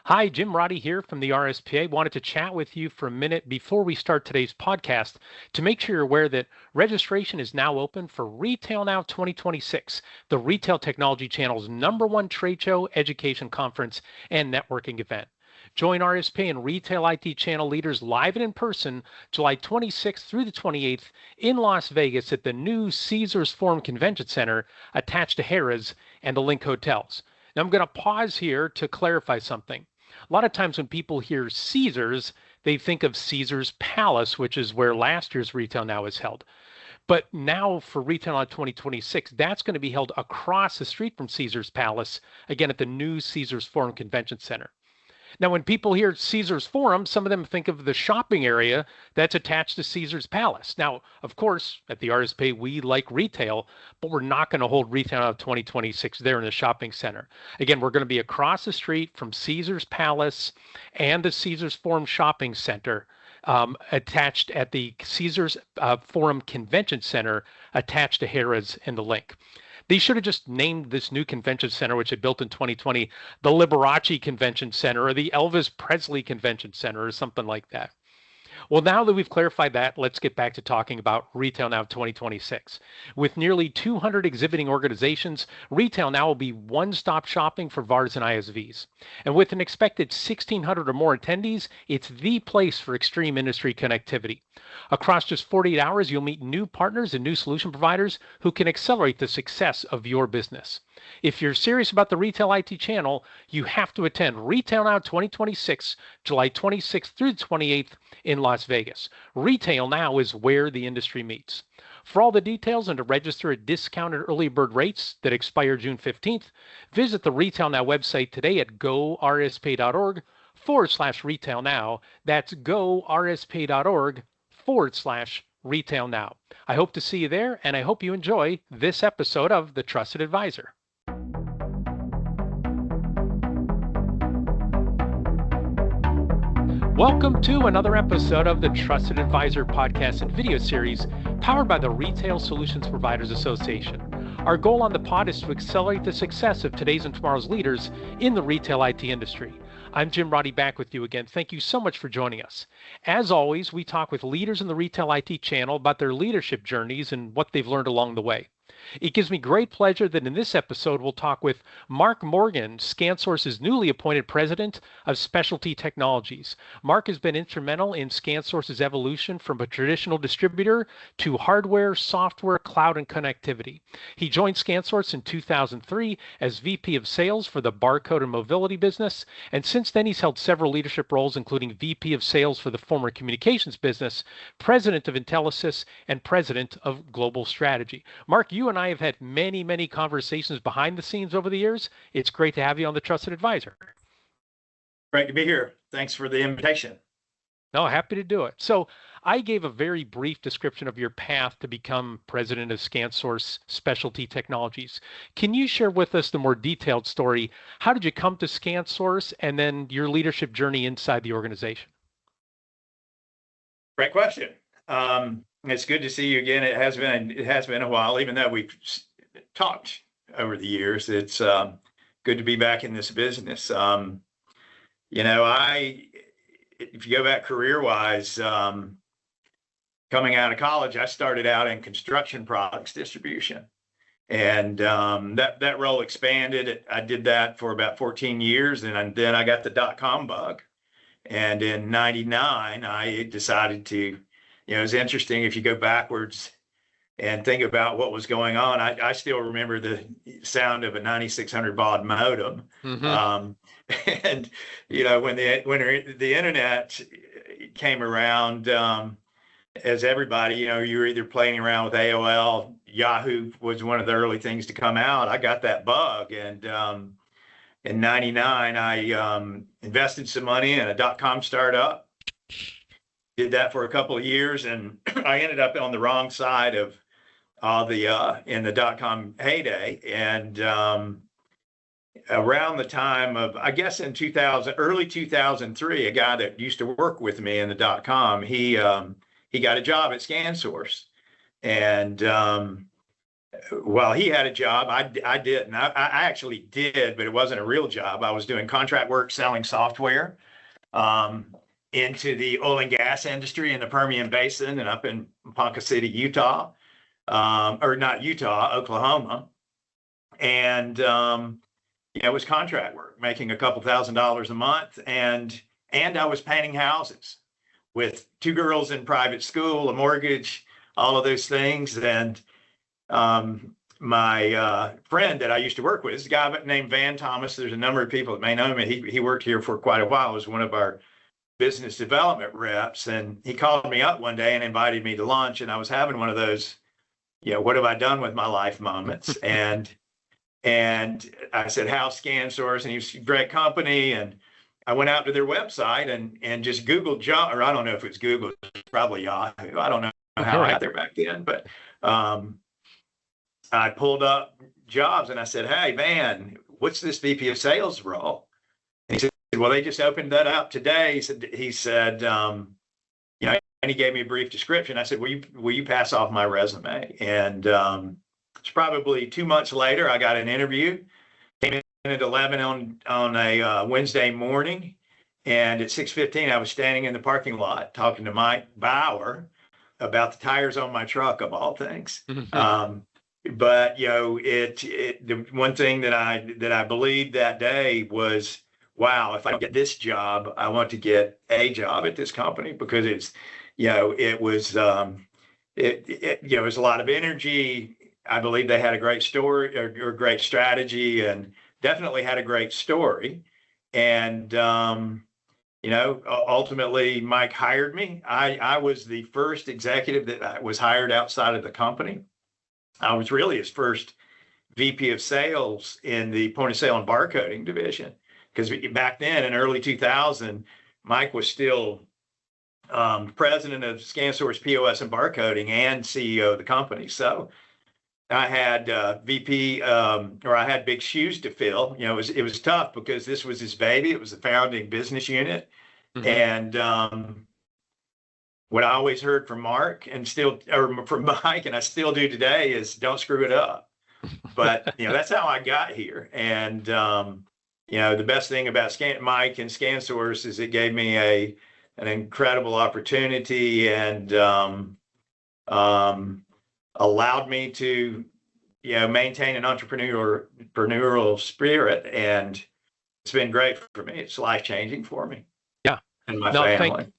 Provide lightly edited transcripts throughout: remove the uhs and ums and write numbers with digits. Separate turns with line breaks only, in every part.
Hi, Jim Roddy here from the RSPA. Wanted to chat with you for a minute before we start today's podcast to make sure you're aware that registration is now open for Retail Now 2026, the Retail Technology Channel's #1 trade show, education conference, and networking event. Join RSPA and Retail IT Channel leaders live and in person July 26th through the 28th in Las Vegas at the new Caesars Forum Convention Center attached to Harrah's and the Link Hotels. Now, I'm going to pause here to clarify something. A lot of times when people hear Caesars, they think of Caesars Palace, which is where last year's Retail Now is held. But now for Retail Now 2026, that's going to be held across the street from Caesars Palace, again at the new Caesars Forum Convention Center. Now, when people hear Caesars Forum, some of them think of the shopping area that's attached to Caesars Palace. Now, of course, at the RSPA, we like retail, but we're not going to hold Retail Now 2026 there in the shopping center. Again, we're going to be across the street from Caesars Palace and the Caesars Forum Shopping Center. Attached at the Caesars Forum Convention Center, attached to Harrah's and the Link. They should have just named this new convention center, which they built in 2020, the Liberace Convention Center or the Elvis Presley Convention Center or something like that. Well, now that we've clarified that, let's get back to talking about Retail Now 2026. With nearly 200 exhibiting organizations, Retail Now will be one-stop shopping for VARs and ISVs. And with an expected 1,600 or more attendees, it's the place for extreme industry connectivity. Across just 48 hours, you'll meet new partners and new solution providers who can accelerate the success of your business. If you're serious about the Retail IT channel, you have to attend Retail Now 2026, July 26th through the 28th in Las Vegas. Retail Now is where the industry meets. For all the details and to register at discounted early bird rates that expire June 15th, visit the Retail Now website today at gorspa.org/retail now. That's gorspa.org/retail now. I hope to see you there, and I hope you enjoy this episode of The Trusted Advisor. Welcome to another episode of the Trusted Advisor podcast and video series powered by the Retail Solutions Providers Association. Our goal on the pod is to accelerate the success of today's and tomorrow's leaders in the retail IT industry. I'm Jim Roddy, back with you again. Thank you so much for joining us. As always, we talk with leaders in the Retail IT channel about their leadership journeys and what they've learned along the way. It gives me great pleasure that in this episode, we'll talk with Mark Morgan, ScanSource's newly appointed president of Specialty Technologies. Mark has been instrumental in ScanSource's evolution from a traditional distributor to hardware, software, cloud, and connectivity. He joined ScanSource in 2003 as VP of Sales for the barcode and mobility business, and since then he's held several leadership roles, including VP of Sales for the former communications business, President of Intelisys, and President of Global Strategy. Mark, you and I have had many conversations behind the scenes over the years. It's great to have you on the Trusted Advisor.
Great to be here. Thanks for the invitation.
No, happy to do it. So I gave a very brief description of your path to become president of ScanSource Specialty Technologies. Can you share with us the more detailed story? How did you come to ScanSource and then your leadership journey inside the organization?
Great question. It's good to see you again. It has been a while, even though we've talked over the years. It's good to be back in this business. If you go back career-wise, coming out of college, I started out in construction products distribution, and that role expanded. I did that for about 14 years, and then I got the dot-com bug. And in '99, I decided to. It was interesting if you go backwards and think about what was going on. I still remember the sound of a 9600 baud modem. Mm-hmm. And when the internet came around, as everybody, you were either playing around with AOL. Yahoo was one of the early things to come out. I got that bug, and in '99, I invested some money in a dot-com startup. Did that for a couple of years, and I ended up on the wrong side of in the dot-com heyday. And around the time of, I guess in early 2003, a guy that used to work with me in the dot-com, he got a job at ScanSource, and Well, he had a job. I didn't. I actually did, but it wasn't a real job. I was doing contract work selling software um, into the oil and gas industry in the Permian Basin and up in Ponca City, Utah, or not Utah, Oklahoma. And it was contract work, making a couple $1,000s a month, and I was painting houses with two girls in private school, a mortgage, all of those things. And my friend that I used to work with is a guy named Van Thomas. There's a number of people that may know him. He worked here for quite a while. He was one of our business development reps. And he called me up one day and invited me to lunch. And I was having one of those, what have I done with my life moments? And I said, how's ScanSource? And he was a great company. And I went out to their website and just Googled job, or I don't know if it's Google, probably Yahoo. I don't know how I got there back then, but I pulled up jobs and I said, hey, man, what's this VP of sales role? And he said, well, they just opened that up today. He said, and he gave me a brief description. I said, will you pass off my resume? And it's probably 2 months later, I got an interview, came in at 11 on a Wednesday morning. And at 6:15, I was standing in the parking lot talking to Mike Bauer about the tires on my truck, of all things. But the one thing that I believed that day was, wow, if I don't get this job, I want to get a job at this company, because it was it was a lot of energy. I believe they had a great story or great strategy, and definitely had a great story. And ultimately Mike hired me. I was the first executive that was hired outside of the company. I was really his first VP of sales in the point of sale and barcoding division, because back then in early 2000, Mike was still president of ScanSource POS and barcoding and CEO of the company. So I had VP, or I had big shoes to fill. It was tough because this was his baby. It was the founding business unit. Mm-hmm. And what I always heard from Mark or from Mike, and I still do today, is don't screw it up. But, that's how I got here. And, the best thing about Mike and ScanSource is it gave me an incredible opportunity and allowed me to, maintain an entrepreneurial spirit. And it's been great for me. It's life-changing for me.
Yeah.
And my family.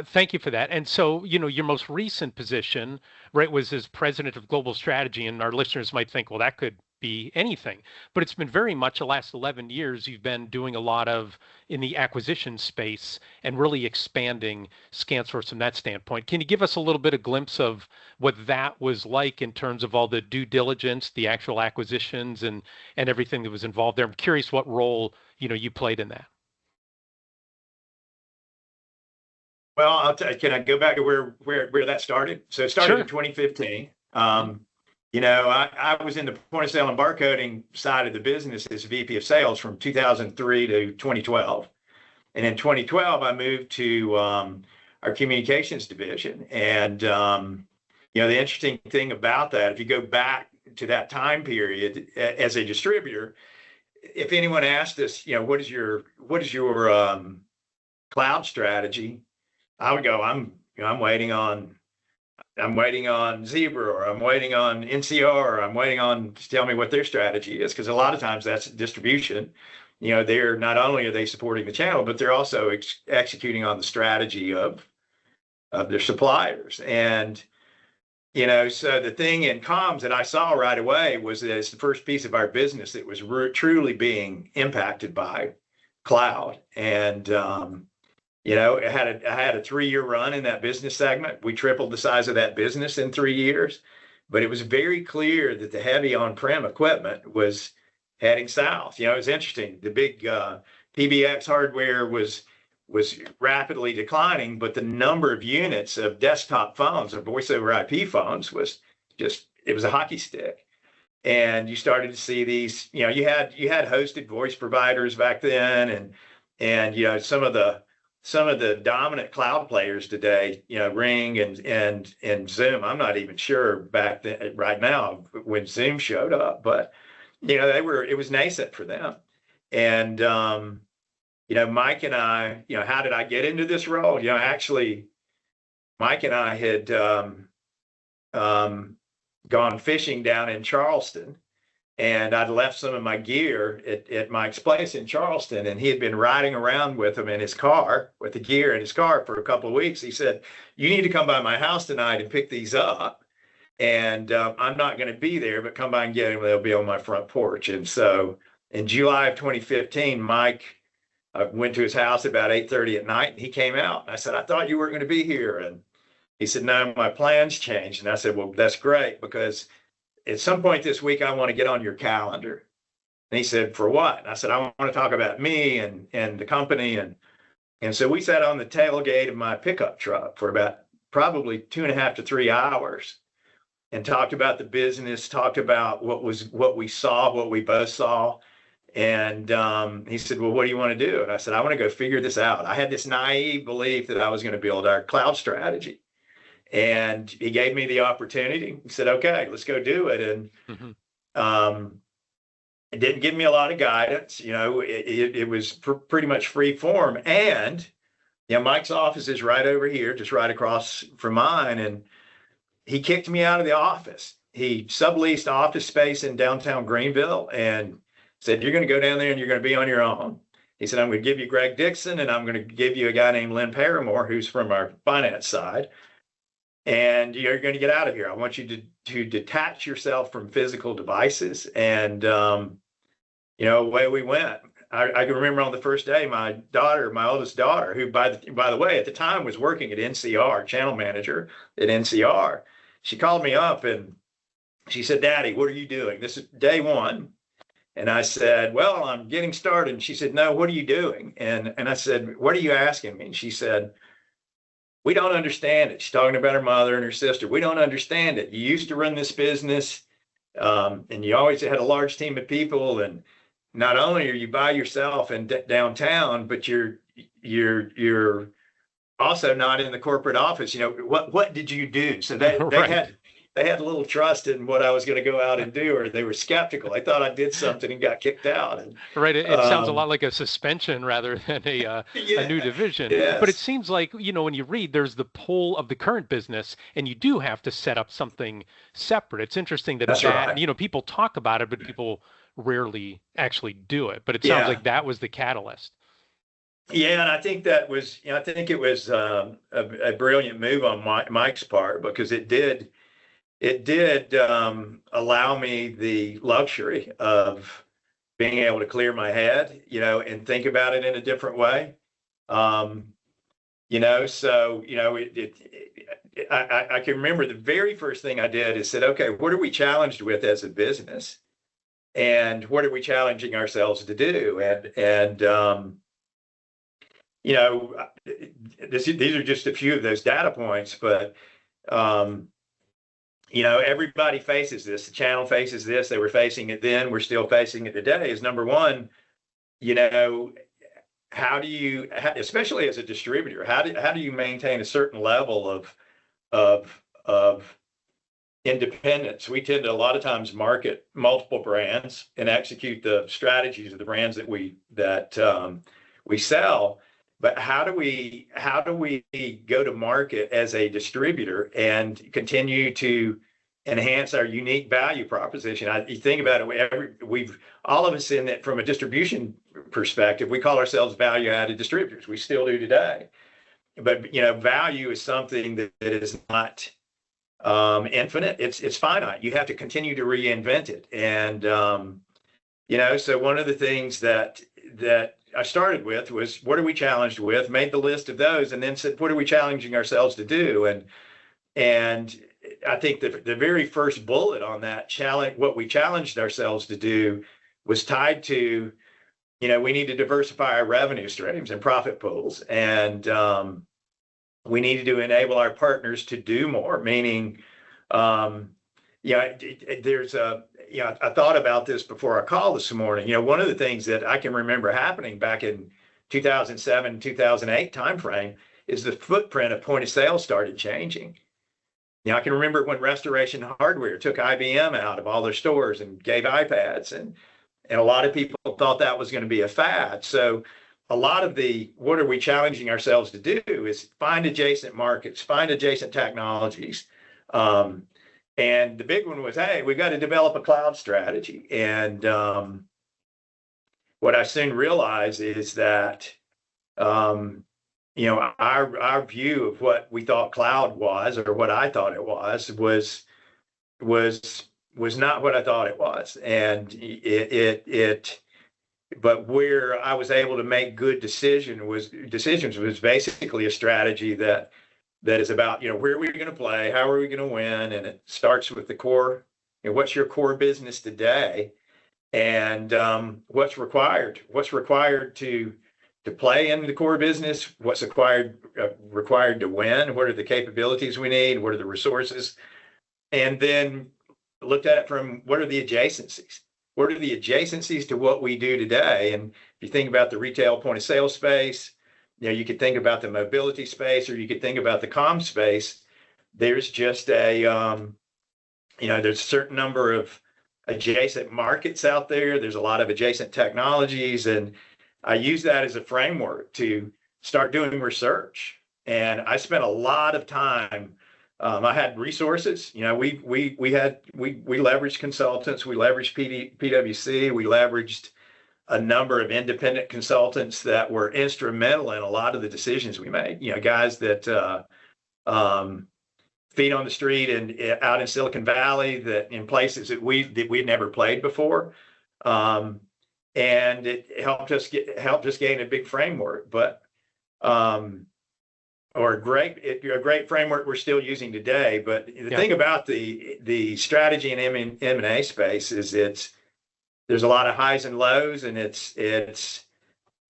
Thank you for that. And so, your most recent position, right, was as president of global strategy. And our listeners might think, well, that could be anything. But it's been very much the last 11 years you've been doing a lot of in the acquisition space and really expanding ScanSource from that standpoint. Can you give us a little bit of glimpse of what that was like in terms of all the due diligence, the actual acquisitions and everything that was involved there? I'm curious what role, you played in that.
Well, can I go back to where that started? So it started in 2015. I was in the point of sale and barcoding side of the business as VP of sales from 2003 to 2012. And in 2012, I moved to our communications division. And, the interesting thing about that, if you go back to that time period as a distributor, if anyone asked us, what is your cloud strategy? I would go, I'm waiting on Zebra, or I'm waiting on NCR, or I'm waiting on to tell me what their strategy is. Because a lot of times that's distribution. They're not only are they supporting the channel, but they're also executing on the strategy of their suppliers. And, so the thing in comms that I saw right away was that it's the first piece of our business that was truly being impacted by cloud. And, I had a 3-year run in that business segment. We tripled the size of that business in 3 years, but it was very clear that the heavy on-prem equipment was heading south. It was interesting. The big PBX hardware was rapidly declining, but the number of units of desktop phones, of voice over IP phones, was it was a hockey stick. And you started to see these, you had hosted voice providers back then, and some of the some of the dominant cloud players today, Ring and Zoom. I'm not even sure back then, right now, when Zoom showed up, but it was nascent for them. And Mike and I, how did I get into this role? Actually, Mike and I had gone fishing down in Charleston, and I'd left some of my gear at Mike's place in Charleston, and he had been riding around with him in his car, with the gear in his car for a couple of weeks. He said, "You need to come by my house tonight and pick these up. And I'm not going to be there, but come by and get them. They'll be on my front porch." And so in July of 2015, Mike, I went to his house about 8:30 at night, and he came out. And I said, "I thought you weren't going to be here." And he said, "No, my plans changed." And I said, "Well, that's great, because at some point this week, I want to get on your calendar." And he said, "For what?" And I said, "I want to talk about me and the company." And so we sat on the tailgate of my pickup truck for about probably 2.5 to 3 hours and talked about the business, talked about what we saw, what we both saw. And he said, "Well, what do you want to do?" And I said, "I want to go figure this out." I had this naive belief that I was going to build our cloud strategy. And he gave me the opportunity. He said, "Okay, let's go do it." And it didn't give me a lot of guidance. It was pretty much free form. And Mike's office is right over here, just right across from mine. And he kicked me out of the office. He subleased office space in downtown Greenville and said, "You're going to go down there and you're going to be on your own." He said, "I'm going to give you Greg Dixon, and I'm going to give you a guy named Lynn Paramore, who's from our finance side. And you're going to get out of here. I want you to detach yourself from physical devices." And, away we went. I can remember on the first day, my oldest daughter, who by the way, at the time was working at NCR, channel manager at NCR. She called me up and she said, "Daddy, what are you doing?" This is day one. And I said, "Well, I'm getting started." And she said, "No, what are you doing?" And I said, "What are you asking me?" And she said, "We don't understand it." She's talking about her mother and her sister. "We don't understand it. You used to run this business, and you always had a large team of people. And not only are you by yourself in downtown, but you're also not in the corporate office. What did you do?" So they
Right.
they had a little trust in what I was going to go out and do, or they were skeptical. They thought I did something and got kicked out. And
Right. It sounds a lot like a suspension rather than a new
yeah,
division. But it
yes,
seems like, when you read, there's the pull of the current business, and you do have to set up something separate. It's interesting
that's
that
right.
people talk about it, but people rarely actually do it. But it sounds
Yeah.
like that was the catalyst.
Yeah, and I think that was, I think it was a brilliant move on Mike's part, because it did allow me the luxury of being able to clear my head, and think about it in a different way. Um, so I can remember the very first thing I did is said, "Okay, what are we challenged with as a business, and what are we challenging ourselves to do?" And you know, these are just a few of those data points, but um, everybody faces this. The channel faces this. They were facing it then. We're still facing it today. Is number one, you know, how do you, especially as a distributor, how do you maintain a certain level of independence? We tend to a lot of times market multiple brands and execute the strategies of the brands that we sell. But how do we go to market as a distributor and continue to enhance our unique value proposition? You think about it, we've all of us in that from a distribution perspective, we call ourselves value-added distributors. We still do today. But value is something that is not infinite. It's finite. You have to continue to reinvent it. And so one of the things that I started with was, what are we challenged with? Made the list of those, and then said, what are we challenging ourselves to do? And I think the very first bullet on that challenge, what we challenged ourselves to do, was tied to, we need to diversify our revenue streams and profit pools, and we needed to enable our partners to do more. Meaning, there's I thought about this before our call this morning. One of the things that I can remember happening back in 2007, 2008 timeframe is the footprint of point of sale started changing. Now, I can remember when Restoration Hardware took IBM out of all their stores and gave iPads, and a lot of people thought that was going to be a fad. So a lot of what are we challenging ourselves to do is find adjacent markets, find adjacent technologies. And the big one was, hey, we've got to develop a cloud strategy. And what I soon realized is that, our view of what we thought cloud was, or what I thought it was not what I thought it was. And but where I was able to make good decisions was basically a strategy that is about, where are we going to play? How are we going to win? And it starts with the core. What's your core business today? And what's required? What's required to play in the core business? What's required to win? What are the capabilities we need? What are the resources? And then looked at it from, what are the adjacencies? What are the adjacencies to what we do today? And if you think about the retail point of sale space, you could think about the mobility space, or you could think about the comm space. There's just there's a certain number of adjacent markets out there. There's a lot of adjacent technologies, and I use that as a framework to start doing research. And I spent a lot of time. I had resources. We leveraged consultants. We leveraged PwC. We leveraged a number of independent consultants that were instrumental in a lot of the decisions we made. Guys that feet on the street and out in Silicon Valley, that in places that we'd never played before, and it helped us gain a big framework. But or a great framework we're still using today. But the thing about the strategy in M&A space is there's a lot of highs and lows, and it's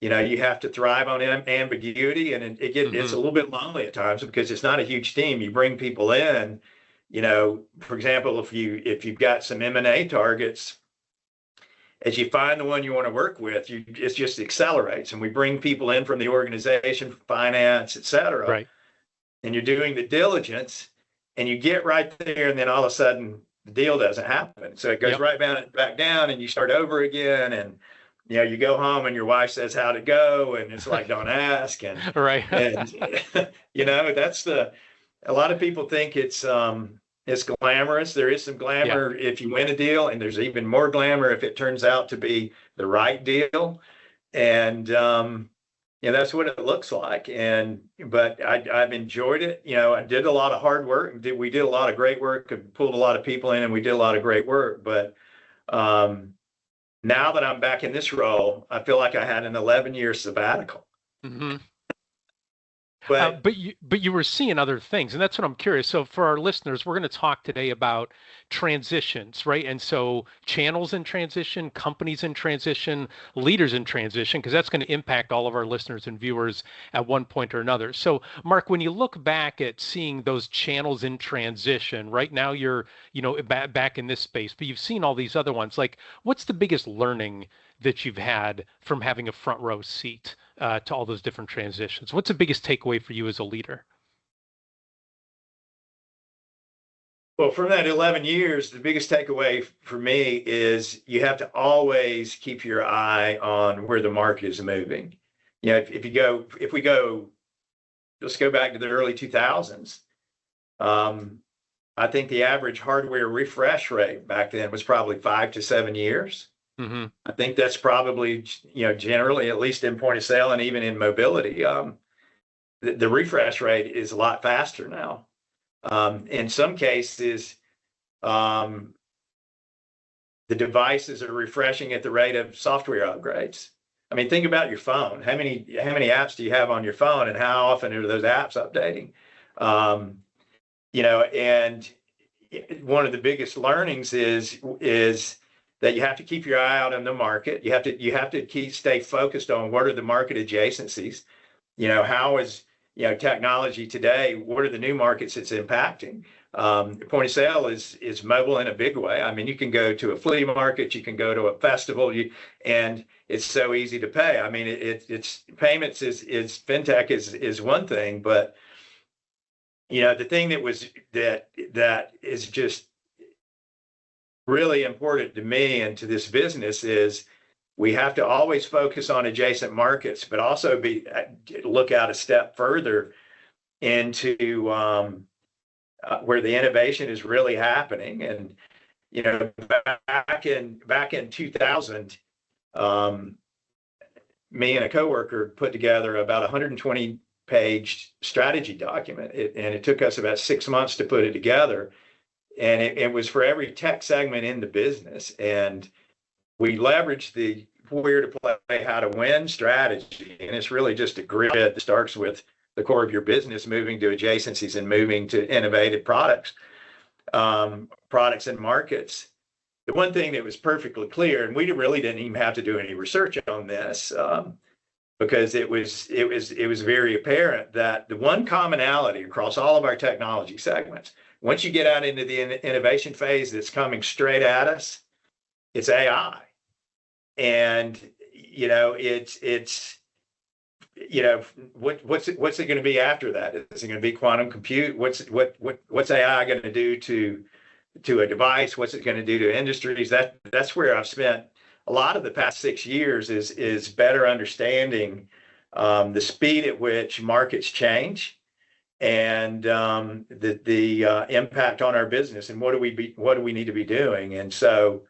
you have to thrive on ambiguity, and it's a little bit lonely at times because it's not a huge team. You bring people in, for example, if you've got some M&A targets, as you find the one you want to work with, it just accelerates. And we bring people in from the organization, finance, et cetera.
Right.
And you're doing the diligence, and you get right there, and then all of a sudden the deal doesn't happen. So it goes right back down, and you start over again. And you go home, and your wife says, how'd it go? And it's like, don't ask. And
right.
And that's a lot of people think it's glamorous. There is some glamour if you win a deal, and there's even more glamour if it turns out to be the right deal. And that's what it looks like. But I've enjoyed it. I did a lot of hard work. We did a lot of great work, and pulled a lot of people in, and we did a lot of great work. But now that I'm back in this role, I feel like I had an 11-year sabbatical.
Mm-hmm. But you were seeing other things, and that's what I'm curious. So for our listeners, we're going to talk today about transitions, right? And so channels in transition, companies in transition, leaders in transition, because that's going to impact all of our listeners and viewers at one point or another. So Mark, when you look back at seeing those channels in transition, right now you're, back in this space, but you've seen all these other ones. Like, what's the biggest learning that you've had from having a front row seat to all those different transitions? What's the biggest takeaway for you as a leader?
Well, from that 11 years, the biggest takeaway for me is you have to always keep your eye on where the market is moving. Let's go back to the early 2000s. I think the average hardware refresh rate back then was probably 5 to 7 years. Mm-hmm. I think that's probably, generally, at least in point of sale and even in mobility, the refresh rate is a lot faster now. In some cases, the devices are refreshing at the rate of software upgrades. I mean, think about your phone. How many apps do you have on your phone, and how often are those apps updating? And one of the biggest learnings is that you have to keep your eye out on the market. You have to stay focused on what are the market adjacencies. How is technology today? What are the new markets it's impacting? Point of sale is mobile in a big way. I mean, you can go to a flea market, you can go to a festival, and it's so easy to pay. I mean, it's payments is fintech is one thing, but the thing that is just really important to me and to this business is we have to always focus on adjacent markets, but also look out a step further into where the innovation is really happening. And back in 2000, me and a coworker put together about 120-page strategy document, and it took us about 6 months to put it together. And it was for every tech segment in the business. And we leveraged the where to play, how to win strategy. And it's really just a grid that starts with the core of your business, moving to adjacencies and moving to innovative products and markets. The one thing that was perfectly clear, and we really didn't even have to do any research on this, because it was very apparent that the one commonality across all of our technology segments, once you get out into the innovation phase that's coming straight at us, it's AI. And what's it going to be after that? Is it going to be quantum compute? What's AI going to do to a device? What's it going to do to industries? That's where I've spent a lot of the past 6 years is better understanding the speed at which markets change and the impact on our business and what do we need to be doing. And so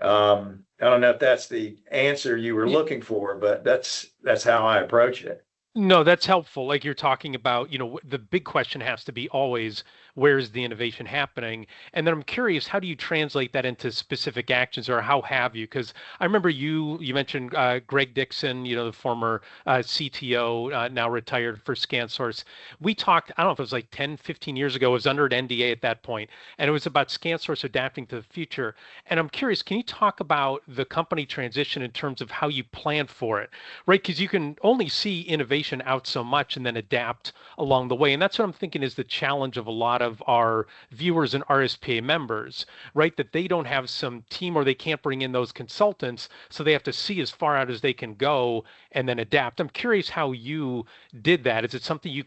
I don't know if that's the answer you were looking for, but that's how I approach it.
No, that's helpful. Like you're talking about, the big question has to be always, where is the innovation happening? And then I'm curious, how do you translate that into specific actions, or how have you? Because I remember you mentioned Greg Dixon, the former CTO, now retired for ScanSource. We talked, I don't know if it was like 10, 15 years ago, it was under an NDA at that point, and it was about ScanSource adapting to the future. And I'm curious, can you talk about the company transition in terms of how you plan for it, right? Because you can only see innovation out so much and then adapt along the way. And that's what I'm thinking is the challenge of a lot of our viewers and RSPA members, right? That they don't have some team or they can't bring in those consultants. So they have to see as far out as they can go and then adapt. I'm curious how you did that. Is it something you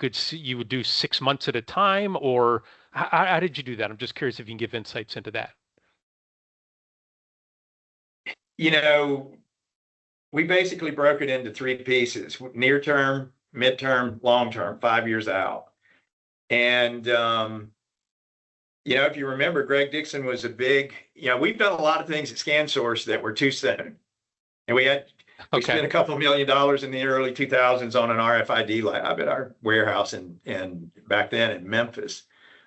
would do 6 months at a time, or how did you do that? I'm just curious if you can give insights into that.
We basically broke it into 3 pieces: near term, midterm, long term, 5 years out. And, if you remember, Greg Dixon was a big, we've done a lot of things at ScanSource that were too soon. And we spent a couple $1 million in the early 2000s on an RFID lab at our warehouse and back then in Memphis.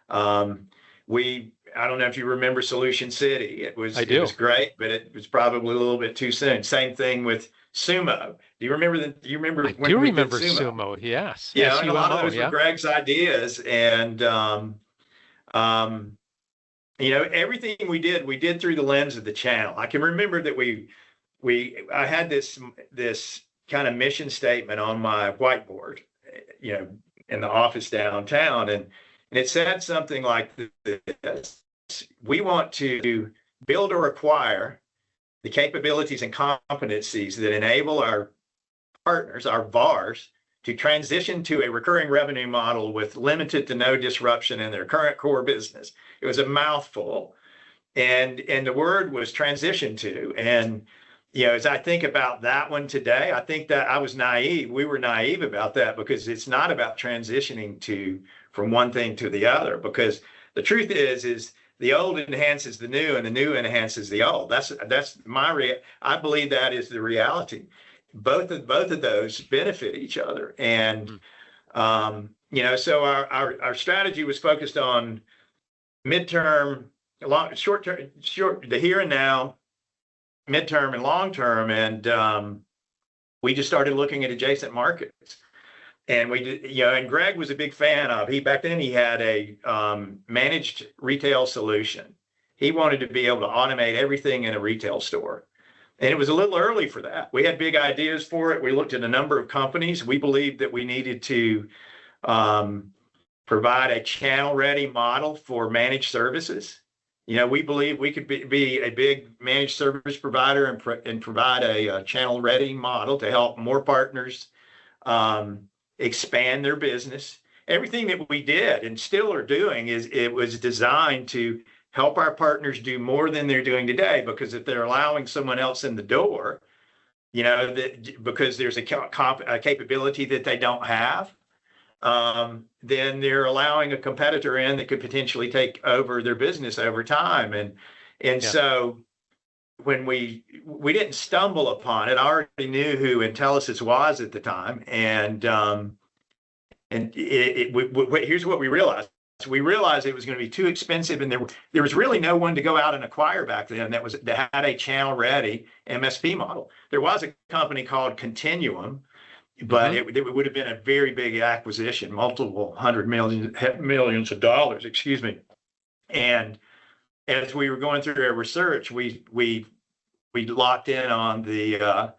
I don't know if you remember Solution City. It was great, but it was probably a little bit too soon. Same thing with Sumo. Do you remember when
I do remember Sumo? Yes.
Yeah, and a lot of those were Greg's ideas. And everything we did through the lens of the channel. I can remember that I had this kind of mission statement on my whiteboard, in the office downtown, and it said something like this: we want to build or acquire the capabilities and competencies that enable our partners, our VARs, to transition to a recurring revenue model with limited to no disruption in their current core business. It was a mouthful. And the word was transition to. And, as I think about that one today, I think that I was naive. We were naive about that, because it's not about transitioning from one thing to the other, because the truth is the old enhances the new and the new enhances the old. That's I believe that is the reality. Both of those benefit each other. And, so our strategy was focused on midterm, short-term, the here and now, midterm and long-term. And we just started looking at adjacent markets. And we did, and Greg was a big fan of, back then he had a managed retail solution. He wanted to be able to automate everything in a retail store. And it was a little early for that. We had big ideas for it. We looked at a number of companies. We believed that we needed to provide a channel-ready model for managed services. We believe we could be a big managed service provider and provide a channel-ready model to help more partners expand their business. Everything that we did and still are doing it was designed to help our partners do more than they're doing today, because if they're allowing someone else in the door, because there's a capability that they don't have, then they're allowing a competitor in that could potentially take over their business over time. And so when we didn't stumble upon it, I already knew who Intelisys was at the time. Here's what we realized. We realized it was going to be too expensive, and there was really no one to go out and acquire back then that had a channel-ready MSP model. There was a company called Continuum, but it would have been a very big acquisition, multiple millions of dollars, excuse me. And as we were going through our research, we locked in on the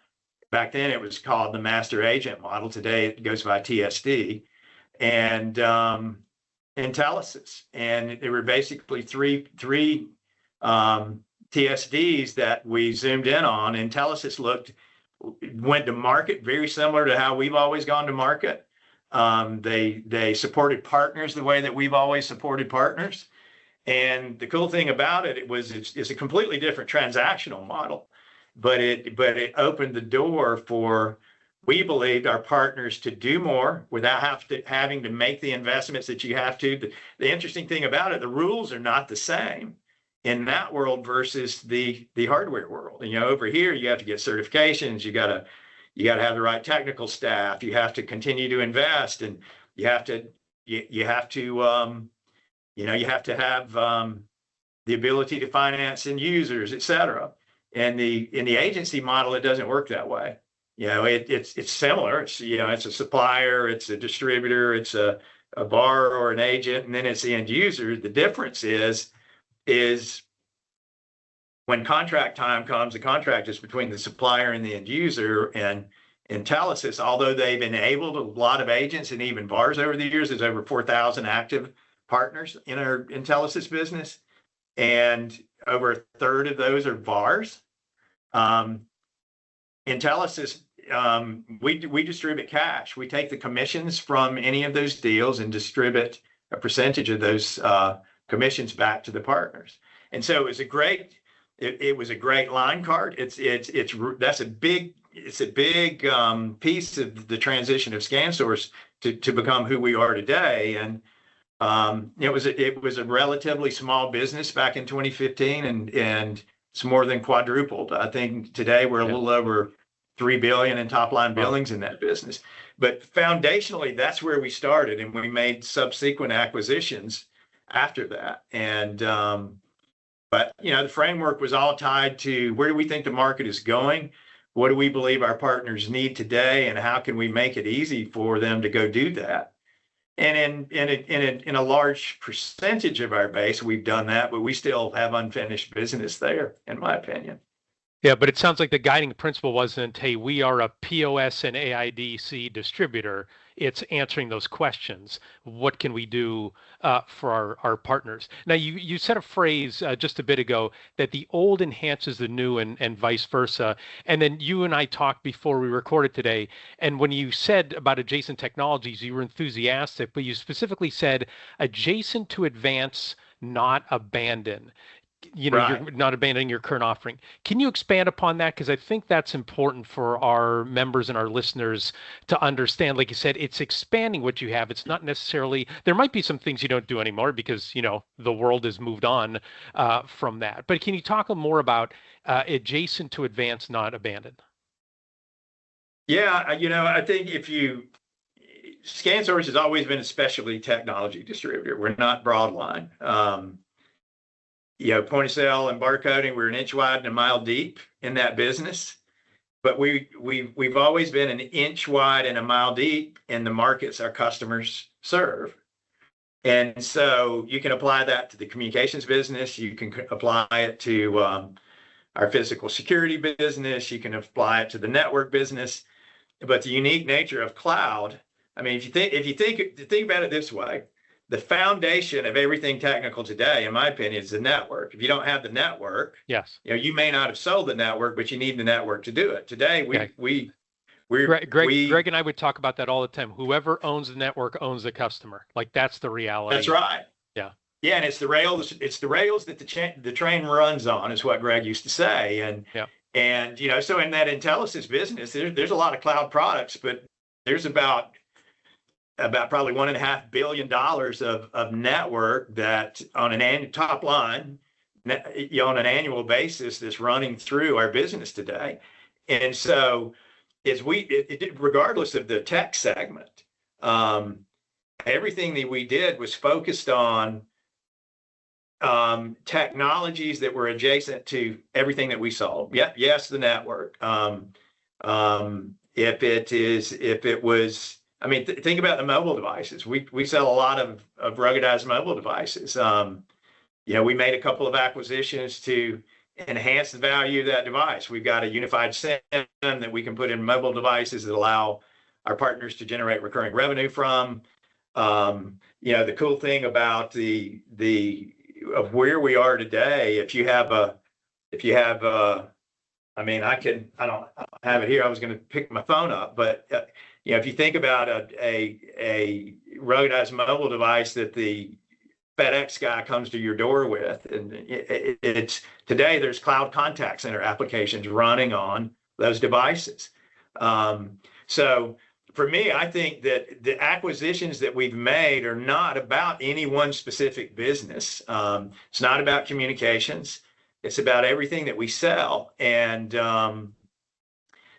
back then it was called the master agent model. Today it goes by TSD, and Intelisys. And there were basically three TSDs that we zoomed in on. Intelisys went to market very similar to how we've always gone to market. They supported partners the way that we've always supported partners. And the cool thing about it's a completely different transactional model, but it opened the door for, we believed, our partners to do more without having to make the investments that you have to. The interesting thing about it, the rules are not the same in that world versus the hardware world. Over here, you have to get certifications. You got to have the right technical staff. You have to continue to invest, and you have to have the ability to finance end users, et cetera. And in the agency model, it doesn't work that way. It's similar. It's a supplier, it's a distributor, it's a VAR or an agent, and then it's the end user. The difference is when contract time comes, the contract is between the supplier and the end user. And Intelisys, although they've enabled a lot of agents and even VARs over the years, there's over 4,000 active partners in our Intelisys business, and over a third of those are VARs. Intelisys, we distribute cash. We take the commissions from any of those deals and distribute a percentage of those commissions back to the partners. And so it was a great line card. That's a big piece of the transition of ScanSource to become who we are today. And it was a relatively small business back in 2015, and it's more than quadrupled. I think today we're a little over $3 billion in top line billings in that business. But foundationally, that's where we started, and we made subsequent acquisitions after that. And but the framework was all tied to, where do we think the market is going? What do we believe our partners need today, and how can we make it easy for them to go do that? And in a large percentage of our base, we've done that, but we still have unfinished business there, in my opinion.
Yeah, but it sounds like the guiding principle wasn't, hey, we are a POS and AIDC distributor. It's answering those questions. What can we do for our partners? Now, you said a phrase just a bit ago that the old enhances the new and vice versa. And then you and I talked before we recorded today. And when you said about adjacent technologies, you were enthusiastic, but you specifically said adjacent to advance, not abandon.
Right.
You're not abandoning your current offering. Can you expand upon that? Because I think that's important for our members and our listeners to understand. Like you said, it's expanding what you have. It's not necessarily, there might be some things you don't do anymore because, the world has moved on from that. But can you talk more about adjacent to advance, not abandon?
Yeah, I think ScanSource has always been a specialty technology distributor. We're not broadline. Point of sale and barcoding, we're an inch wide and a mile deep in that business, but we've always been an inch wide and a mile deep in the markets our customers serve. And so you can apply that to the communications business. You can apply it to our physical security business. You can apply it to the network business. But the unique nature of cloud, I mean, if you think about it this way, the foundation of everything technical today, in my opinion, is the network. If you don't have the network,
Yes.
you may not have sold the network, but you need the network to do it. Today,
Greg and I would talk about that all the time. Whoever owns the network owns the customer. Like that's the reality.
That's right.
Yeah.
Yeah, and it's the rails that the train runs on, is what Greg used to say. And so in that Intelisys business, there's a lot of cloud products, but there's about probably $1.5 billion of network that on an annual top line, on an annual basis, that's running through our business today. And so regardless of the tech segment, everything that we did was focused on technologies that were adjacent to everything that we sold. Yeah, yes, the network. Think about the mobile devices. We sell a lot of ruggedized mobile devices. We made a couple of acquisitions to enhance the value of that device. We've got a unified SIM that we can put in mobile devices that allow our partners to generate recurring revenue from. The cool thing about of where we are today, I don't have it here. I was going to pick my phone up, but if you think about a ruggedized mobile device that the FedEx guy comes to your door with, and it's today there's cloud contact center applications running on those devices. So for me, I think that the acquisitions that we've made are not about any one specific business. It's not about communications. It's about everything that we sell. And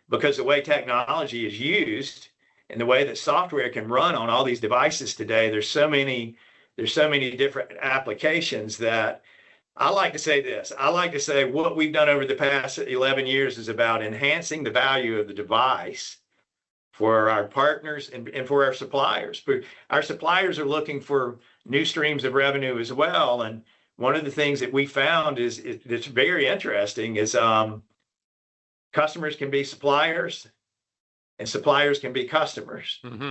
because the way technology is used and the way that software can run on all these devices today, there's so many different applications that I like to say this. I like to say what we've done over the past 11 years is about enhancing the value of the device for our partners and for our suppliers. But our suppliers are looking for new streams of revenue as well. And one of the things that we found that's very interesting is customers can be suppliers and suppliers can be customers.
Mm-hmm.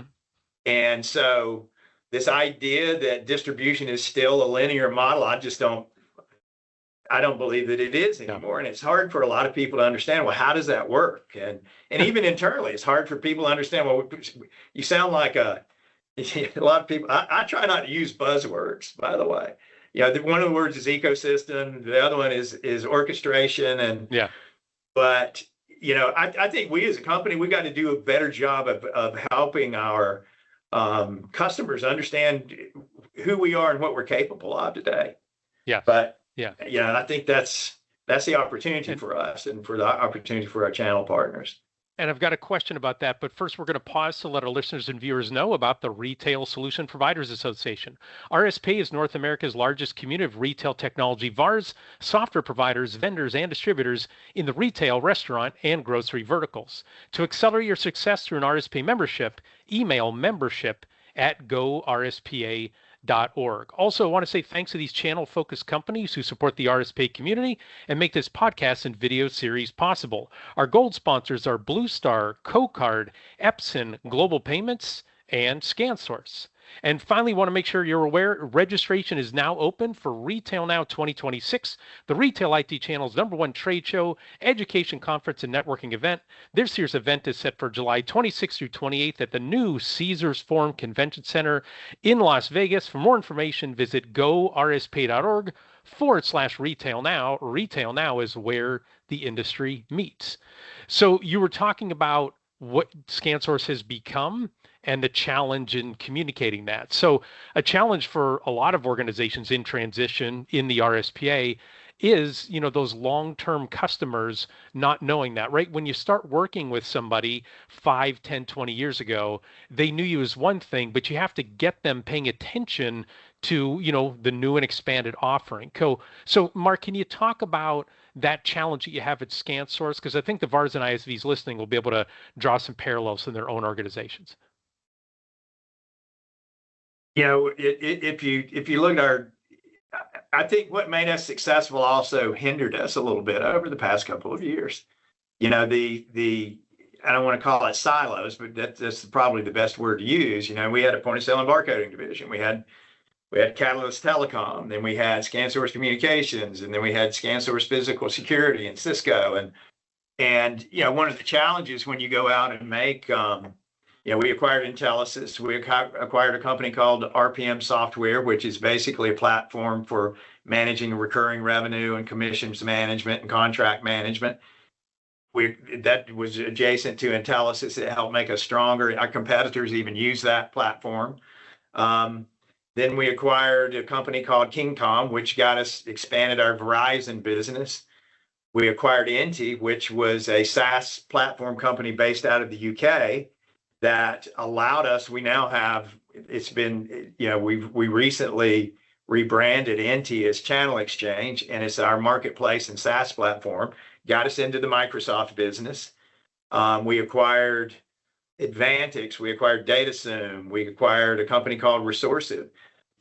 And so this idea that distribution is still a linear model, I don't believe that it is anymore. And it's hard for a lot of people to understand, well, how does that work? And even internally, it's hard for people to understand, well, you sound like a lot of people, I try not to use buzzwords, by the way. One of the words is ecosystem. The other one is orchestration. But I think we as a company, we got to do a better job of helping our customers understand who we are and what we're capable of today.
Yeah.
But I think that's the opportunity for us and for the opportunity for our channel partners.
And I've got a question about that, but first we're going to pause to let our listeners and viewers know about the Retail Solution Providers Association. RSPA is North America's largest community of retail technology VARs, software providers, vendors, and distributors in the retail, restaurant, and grocery verticals. To accelerate your success through an RSPA membership, email membership@gorspa.org. Also, I want to say thanks to these channel-focused companies who support the RSPA community and make this podcast and video series possible. Our gold sponsors are Blue Star, CoCard, Epson, Global Payments, and ScanSource. And finally, want to make sure you're aware, registration is now open for Retail Now 2026, the Retail IT Channel's #1 trade show, education conference, and networking event. This year's event is set for July 26th through 28th at the new Caesars Forum Convention Center in Las Vegas. For more information, visit gorspa.org/Retail Now. Retail Now is where the industry meets. So you were talking about what ScanSource has become and the challenge in communicating that. So a challenge for a lot of organizations in transition in the RSPA is, those long-term customers not knowing that, right? When you start working with somebody 5, 10, 20 years ago, they knew you as one thing, but you have to get them paying attention to, the new and expanded offering. So Mark, can you talk about that challenge that you have at ScanSource? Because I think the VARs and ISVs listening will be able to draw some parallels in their own organizations.
If you look at I think what made us successful also hindered us a little bit over the past couple of years. I don't want to call it silos, but that's probably the best word to use. We had a point of sale and barcoding division. We had We had Catalyst Telecom, then we had ScanSource Communications, and then we had ScanSource Physical Security and Cisco. And one of the challenges when you go out and make, we acquired Intelisys. We acquired a company called RPM Software, which is basically a platform for managing recurring revenue and commissions management and contract management. That was adjacent to Intelisys. It helped make us stronger. Our competitors even use that platform. Then we acquired a company called Kingcom, which expanded our Verizon business. We acquired Inti, which was a SaaS platform company based out of the UK that allowed us. We now have, we recently rebranded Inti as Channel Exchange, and it's our marketplace and SaaS platform. Got us into the Microsoft business. We acquired Advantix, we acquired DataSoom, we acquired a company called Resourcive.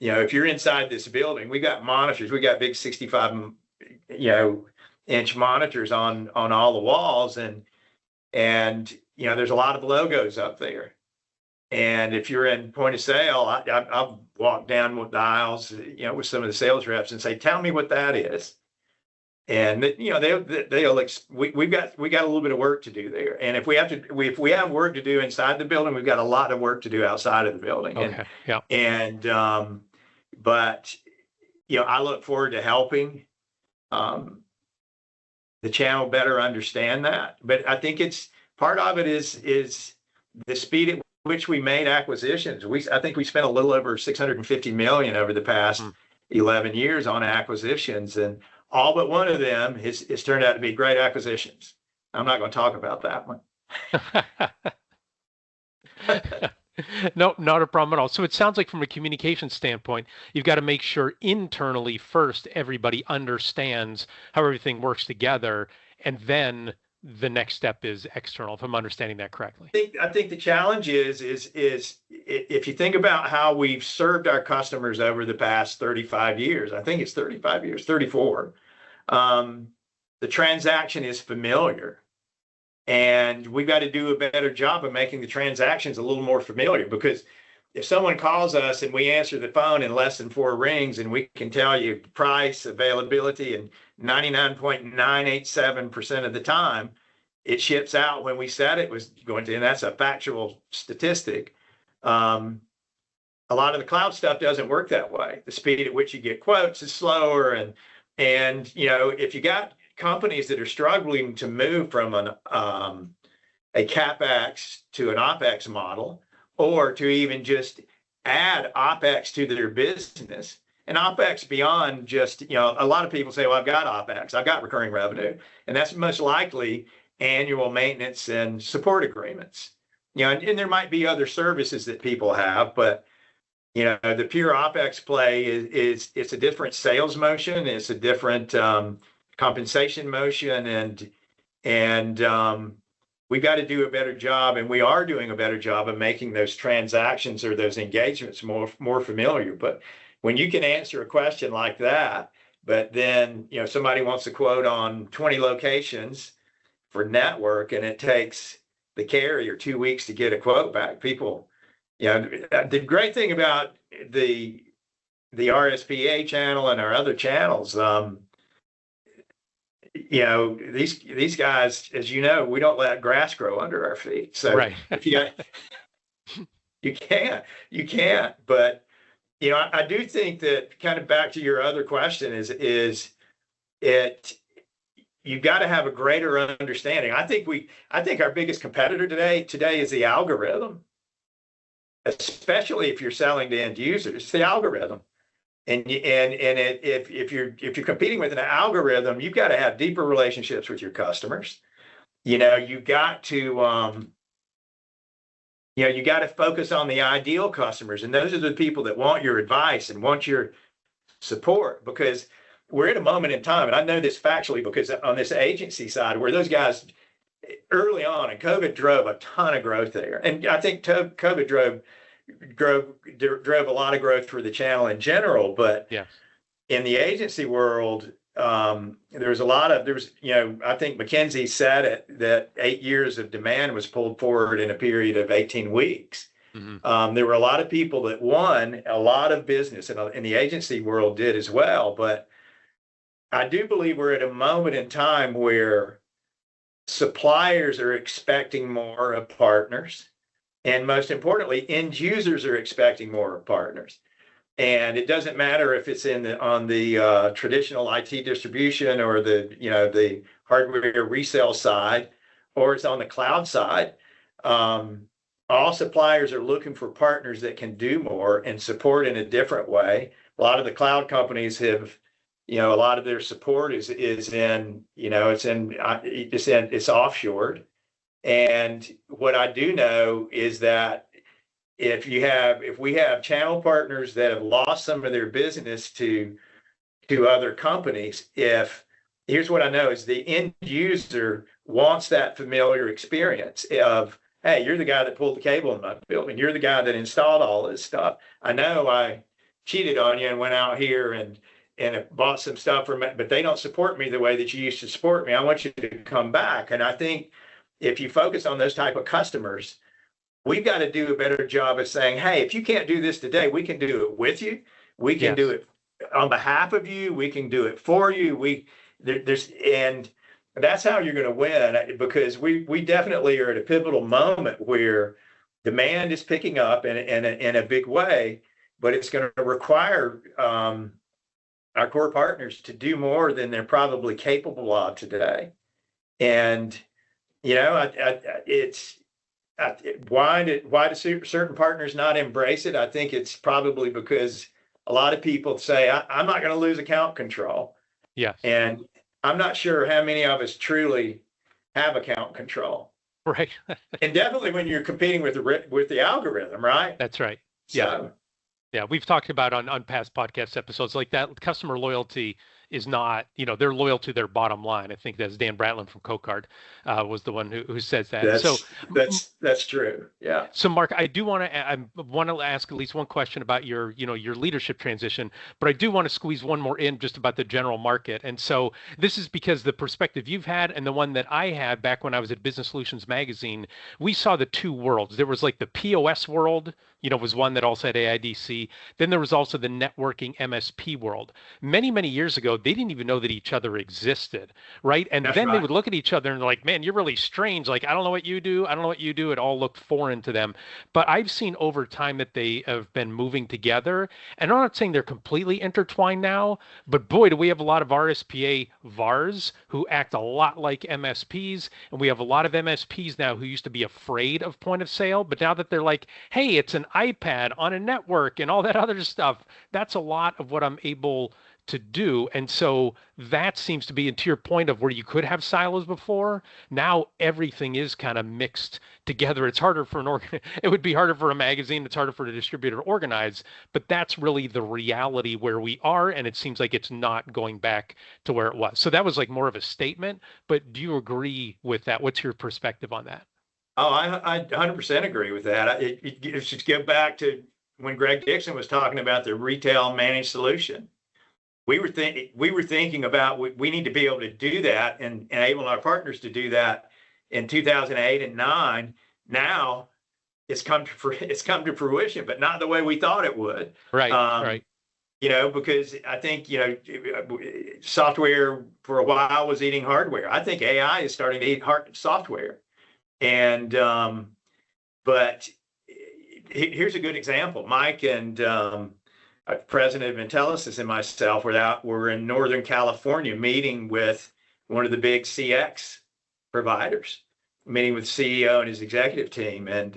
If you're inside this building, we got monitors, we got big 65, inch monitors on all the walls, and there's a lot of logos up there. And if you're in point of sale, I'll walk down with the aisles, with some of the sales reps and say, "Tell me what that is." And we got a little bit of work to do there. And if we have work to do inside the building, we've got a lot of work to do outside of the building.
Okay. Yeah.
But I look forward to helping the channel better understand that. But I think it's part of it is the speed at which we made acquisitions. I think we spent a little over $650 million over the past 11 years on acquisitions, and all but one of them has turned out to be great acquisitions. I'm not going to talk about that one.
No, not a problem at all. So it sounds like from a communication standpoint, you've got to make sure internally first everybody understands how everything works together, and then the next step is external, if I'm understanding that correctly.
I think the challenge is if you think about how we've served our customers over the past 35 years, I think it's 35 years, 34, the transaction is familiar. And we've got to do a better job of making the transactions a little more familiar, because if someone calls us and we answer the phone in less than 4 rings and we can tell you price, availability, and 99.987% of the time it ships out when we said it was going to, and that's a factual statistic. A lot of the cloud stuff doesn't work that way. The speed at which you get quotes is slower, and if you got companies that are struggling to move from a CapEx to an OpEx model, or to even just add OpEx to their business, and OpEx beyond just, a lot of people say, well, I've got OpEx, I've got recurring revenue, and that's most likely annual maintenance and support agreements. And there might be other services that people have, but the pure OpEx play it's a different sales motion, it's a different compensation motion, and we've got to do a better job, and we are doing a better job of making those transactions or those engagements more familiar. But when you can answer a question like that, but then somebody wants a quote on 20 locations for network, and it takes the carrier 2 weeks to get a quote back, people, the great thing about the RSPA channel and our other channels, these guys, as we don't let grass grow under our feet. So
right.
If you can't. But I do think that, kind of back to your other question, you've got to have a greater understanding. I think our biggest competitor today is the algorithm, especially if you're selling to end users. It's the algorithm. And if you're competing with an algorithm, you've got to have deeper relationships with your customers. You've got to focus on the ideal customers, and those are the people that want your advice and want your support, because we're at a moment in time, and I know this factually because on this agency side, where those guys early on, and COVID drove a ton of growth there, and I think COVID drove a lot of growth for the channel in general, but in the agency world, I think McKinsey said it, that 8 years of demand was pulled forward in a period of 18 weeks. There were a lot of people that won a lot of business, and the agency world did as well. But I do believe we're at a moment in time where suppliers are expecting more of partners. And most importantly, end users are expecting more of partners. And it doesn't matter if it's on the traditional IT distribution or the hardware resale side, or it's on the cloud side. All suppliers are looking for partners that can do more and support in a different way. A lot of the cloud companies have, a lot of their support is in, it's offshored. And what I do know is that if we have channel partners that have lost some of their business to other companies, here's what I know is the end user wants that familiar experience of, hey, you're the guy that pulled the cable in my building. You're the guy that installed all this stuff. I know I cheated on you and went out here and bought some stuff from it, but they don't support me the way that you used to support me. I want you to come back. And I think if you focus on those type of customers, we've got to do a better job of saying, hey, if you can't do this today, we can do it with you. We can do it on behalf of you. We can do it for you. And that's how you're going to win, because we definitely are at a pivotal moment where demand is picking up in a big way, but it's going to require our core partners to do more than they're probably capable of today. And why do certain partners not embrace it? I think it's probably because a lot of people say, I'm not going to lose account control.
Yeah.
And I'm not sure how many of us truly have account control.
Right.
And definitely when you're competing with the algorithm, right?
That's right. Yeah. Yeah, we've talked about on past podcast episodes like that. Customer loyalty is not, they're loyal to their bottom line. I think that's Dan Bratland from Cocard was the one who says that.
That's true. Yeah.
So Mark, I want to ask at least one question about your leadership transition, but I do want to squeeze one more in just about the general market. And so this is because the perspective you've had and the one that I had back when I was at Business Solutions Magazine, we saw the two worlds. There was like the POS world, was one that also had AIDC. Then there was also the networking MSP world. Many, many years ago, they didn't even know that each other existed, right? And then they would look at each other and they're like, man, you're really strange. Like, I don't know what you do. I don't know what you do. It all looked foreign to them. But I've seen over time that they have been moving together. And I'm not saying they're completely intertwined now, but boy, do we have a lot of RSPA VARs who act a lot like MSPs. And we have a lot of MSPs now who used to be afraid of point of sale. But now that they're like, hey, it's an iPad on a network and all that other stuff, that's a lot of what I'm able to do. And so that seems to be, and to your point of where you could have silos before, now everything is kind of mixed together. It's harder for it would be harder for a magazine, it's harder for a distributor to organize, but that's really the reality where we are, and it seems like it's not going back to where it was. So that was like more of a statement, but do you agree with that? What's your perspective on that?
Oh, I 100% agree with that. It just get back to when Greg Dixon was talking about the retail managed solution. We were thinking about we need to be able to do that and enable our partners to do that in 2008 and 2009. Now it's come to fruition, but not the way we thought it would.
Right. Right.
Because I think software for a while was eating hardware. I think AI is starting to eat software. And but here's a good example. Mike and president of Intellisys and myself were in Northern California meeting with one of the big CX providers, meeting with CEO and his executive team. And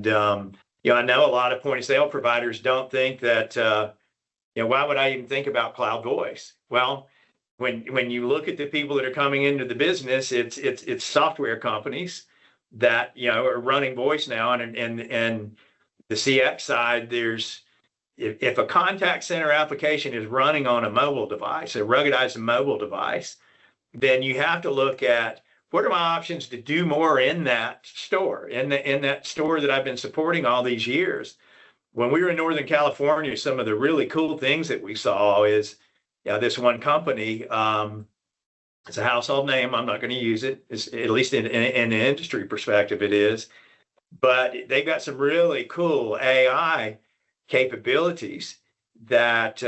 I know a lot of point of sale providers don't think that, why would I even think about cloud voice? Well, when you look at the people that are coming into the business, it's software companies that, are running voice now. And the CX side, if a contact center application is running on a mobile device, a ruggedized mobile device, then you have to look at what are my options to do more in that store, in that store that I've been supporting all these years. When we were in Northern California, some of the really cool things that we saw is, this one company, it's a household name. I'm not going to use it. It's, at least in an industry perspective, it is. but they've got some really cool AI capabilities that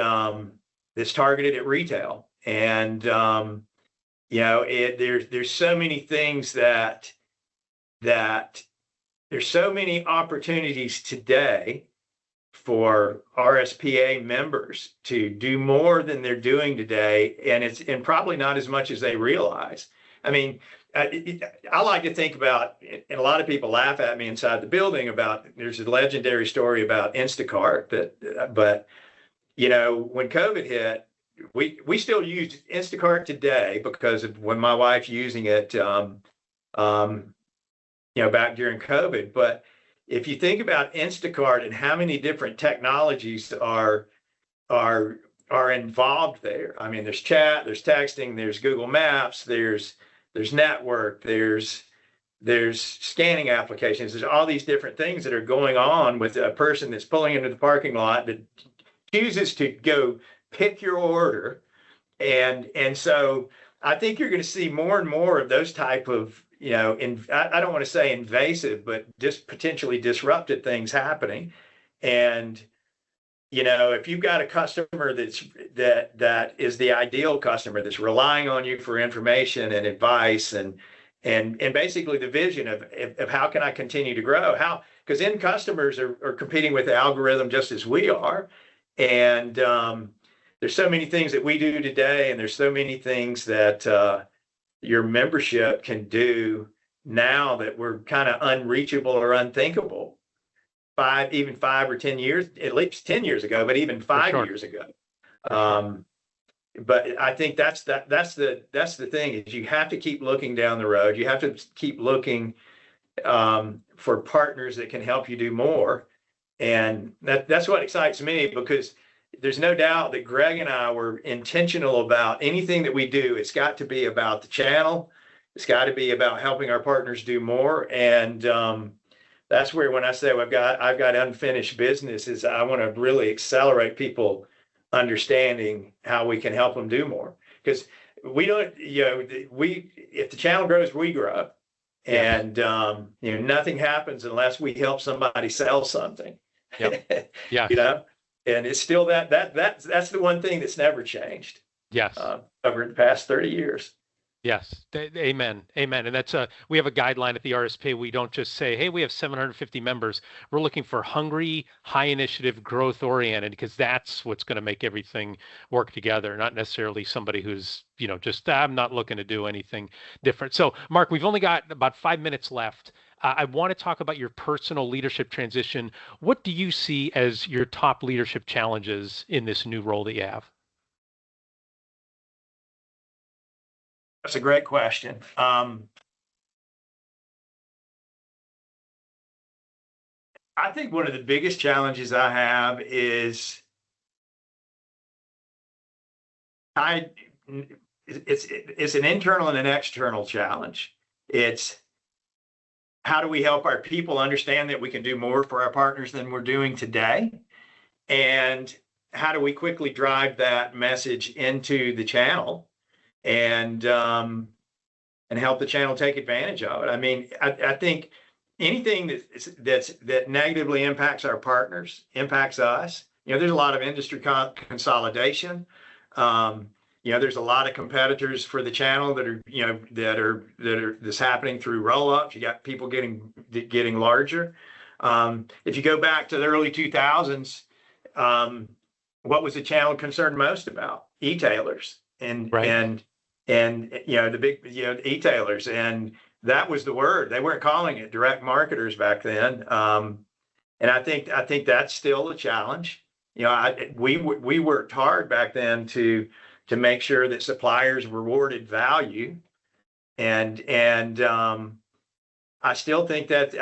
that's targeted at retail. And there's so many things that there's so many opportunities today for RSPA members to do more than they're doing today, and probably not as much as they realize. I mean, I like to think about, and a lot of people laugh at me inside the building about, there's a legendary story about Instacart but when COVID hit, we still use Instacart today because of when my wife's using it, back during COVID. But if you think about Instacart and how many different technologies are involved there, I mean, there's chat, there's texting, there's Google Maps, there's network, there's scanning applications, there's all these different things that are going on with a person that's pulling into the parking lot that chooses to go pick your order. And so I think you're going to see more and more of those type of, I don't want to say invasive, but just potentially disrupted things happening. And, if you've got a customer that is the ideal customer, that's relying on you for information and advice and basically the vision of how can I continue to grow? Because end customers are competing with the algorithm just as we are. And there's so many things that we do today, and there's so many things that your membership can do now that were kind of unreachable or unthinkable 5 or 10 years, at least 10 years ago, but even 5 years ago. But I think that's the thing, is you have to keep looking down the road. You have to keep looking for partners that can help you do more. And that's what excites me, because there's no doubt that Greg and I were intentional about anything that we do. It's got to be about the channel. It's got to be about helping our partners do more. And that's where, when I say I've got unfinished business, is I want to really accelerate people understanding how we can help them do more. Because we don't, if the channel grows, we grow. And nothing happens unless we help somebody sell something.
Yep. Yeah.
And it's still that's the one thing that's never changed.
Yes.
Over the past 30 years.
Yes. Amen. Amen. And that's we have a guideline at the RSPA. We don't just say, hey, we have 750 members. We're looking for hungry, high initiative, growth oriented, because that's what's going to make everything work together, not necessarily somebody who's, just, I'm not looking to do anything different. So Mark, we've only got about 5 minutes left. I want to talk about your personal leadership transition. What do you see as your top leadership challenges in this new role that you have?
That's a great question. I think one of the biggest challenges I have is it's an internal and an external challenge. It's how do we help our people understand that we can do more for our partners than we're doing today? And how do we quickly drive that message into the channel and help the channel take advantage of it? I mean, I think anything that negatively impacts our partners impacts us. There's a lot of industry consolidation. There's a lot of competitors for the channel that are that's happening through roll-ups. You got people getting larger. If you go back to the early 2000s, what was the channel concerned most about? E-tailers and the big e-tailers, and that was the word. They weren't calling it direct marketers back then. And I think that's still a challenge. We worked hard back then to make sure that suppliers rewarded value, and I still think that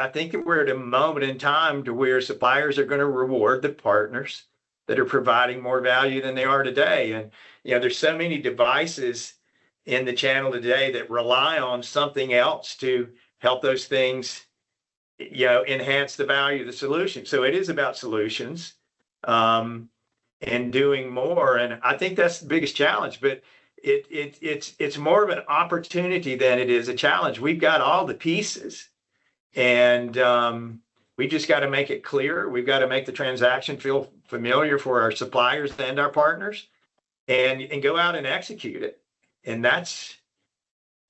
we're at a moment in time to where suppliers are going to reward the partners that are providing more value than they are today. And there's so many devices in the channel today that rely on something else to help those things enhance the value of the solution. So it is about solutions and doing more. And I think that's the biggest challenge, but it's more of an opportunity than it is a challenge. We've got all the pieces. And we just got to make it clear. We've got to make the transaction feel familiar for our suppliers and our partners, and go out and execute it. And that's,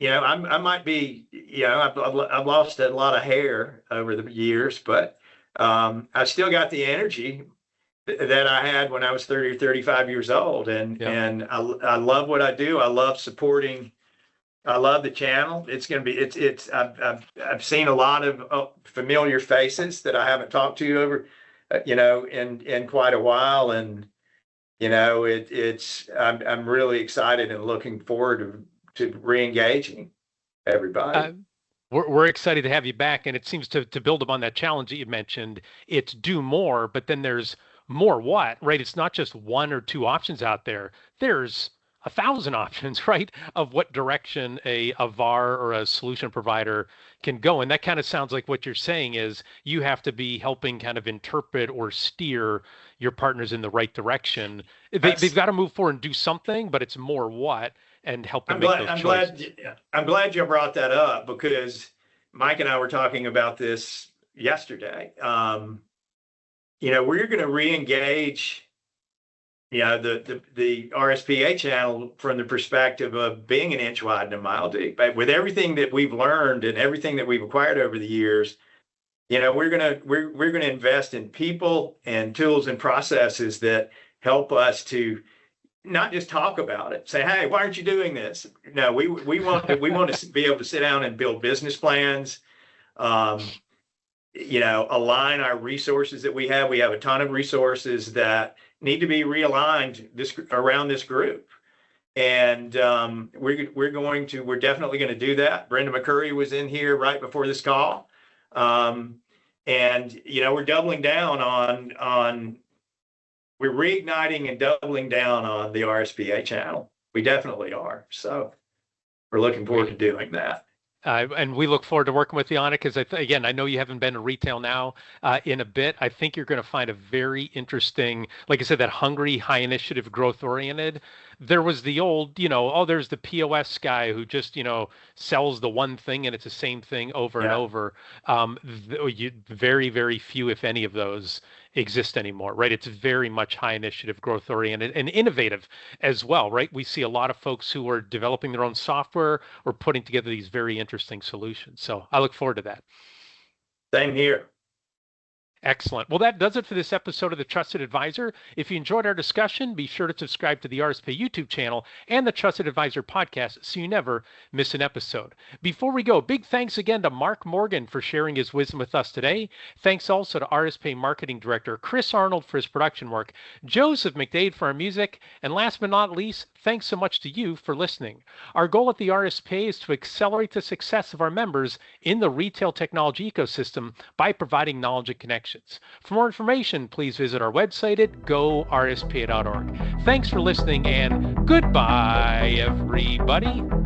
I might be, I've lost a lot of hair over the years, but I still got the energy that I had when I was 30 or 35 years old. And I love what I do. I love supporting. I love the channel. It's going to be, I've seen a lot of familiar faces that I haven't talked to over, in quite a while. And, I'm really excited and looking forward to re-engaging everybody.
We're excited to have you back. And it seems to build upon that challenge that you mentioned. It's do more, but then there's more what, right? It's not just one or two options out there. There's 1,000 options, right, of what direction a VAR or a solution provider can go. And that kind of sounds like what you're saying is you have to be helping kind of interpret or steer your partners in the right direction. They've got to move forward and do something, but it's more what, and help them make those choices.
I'm glad you brought that up, because Mike and I were talking about this yesterday. We're going to re-engage the RSPA channel from the perspective of being an inch wide and a mile deep. But with everything that we've learned and everything that we've acquired over the years, we're gonna invest in people and tools and processes that help us to not just talk about it, say, hey, why aren't you doing this? No, we want to be able to sit down and build business plans, align our resources that we have. We have a ton of resources that need to be realigned around this group. And we're definitely going to do that. Brenda McCurry was in here right before this call. We're doubling down we're reigniting and doubling down on the RSPA channel. We definitely are. So we're looking forward to doing that.
And we look forward to working with you on it, because again, I know you haven't been to Retail Now in a bit. I think you're going to find a very interesting, like I said, that hungry, high initiative, growth oriented. There was the old, there's the POS guy who just, sells the one thing and it's the same thing over and over. Very, very few, if any of those exist anymore, right? It's very much high initiative, growth oriented, and innovative as well, right? We see a lot of folks who are developing their own software or putting together these very interesting solutions. So I look forward to that.
Same here.
Excellent. Well, that does it for this episode of The Trusted Advisor. If you enjoyed our discussion, be sure to subscribe to the RSPA YouTube channel and the Trusted Advisor podcast so you never miss an episode. Before we go, big thanks again to Mark Morgan for sharing his wisdom with us today. Thanks also to RSPA Marketing Director Chris Arnold for his production work, Joseph McDade for our music, and last but not least, thanks so much to you for listening. Our goal at the RSPA is to accelerate the success of our members in the retail technology ecosystem by providing knowledge and connection. For more information, please visit our website at gorspa.org. Thanks for listening, and goodbye, everybody.